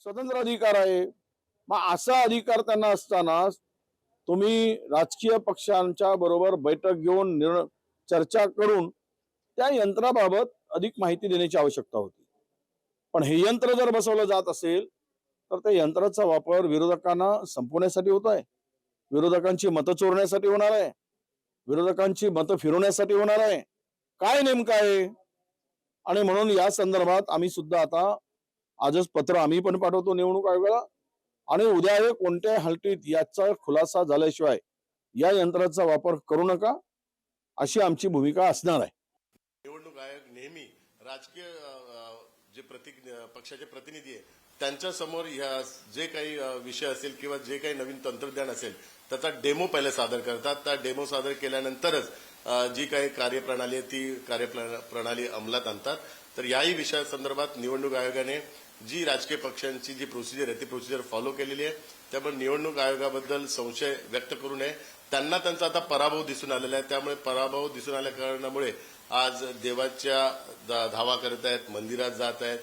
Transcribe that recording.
स्वतंत्र अधिकार आहे। मग असा अधिकार त्यांना असताना तुम्ही राजकीय पक्षांच्या बरोबर बैठक घेऊन चर्चा करून त्या यंत्राबाबत अधिक माहिती देण्याची आवश्यकता होती। पण हे यंत्र जर बसवलं जात असेल तर त्या यंत्राचा वापर विरोधकांना संपवण्यासाठी होत आहे, विरोधकांची मतं चोरण्यासाठी होणार आहे, विरोधकांची मतं फिरवण्यासाठी होणार आहे, काय नेमकं आहे? आणि म्हणून या संदर्भात आम्ही सुद्धा आता आजच पत्र आम्ही पण पाठवतो निवडणूक आयोगाला आणि उद्या हे कोणत्या हलटीत याचा खुलासा झाल्याशिवाय या यंत्राचा वापर करू नका अशी आमची भूमिका असणार आहे। निवडणूक आयोग नेहमी राजकीय जे पक्षाचे प्रतिनिधी आहे त्यांच्या समोर या जे काही विषय असेल किंवा जे काही नवीन तंत्रज्ञान असेल त्याचा डेमो पहिले सादर करतात। त्या डेमो सादर केल्यानंतरच जी काही कार्यप्रणाली आहे ती कार्यप्रणाली अंमलात आणतात। तर याही विषयासंदर्भात निवडणूक आयोगाने जी राजकीय पक्षांची जी प्रोसिजर आहे ती प्रोसिजर फॉलो केलेली आहे। त्यामुळे निवडणूक आयोगाबद्दल संशय व्यक्त करू नये। त्यांना त्यांचा आता पराभव दिसून आलेला आहे, त्यामुळे पराभव दिसून आल्या कारणामुळे आज देवाच्या धावा करत आहेत, मंदिरात जात आहेत।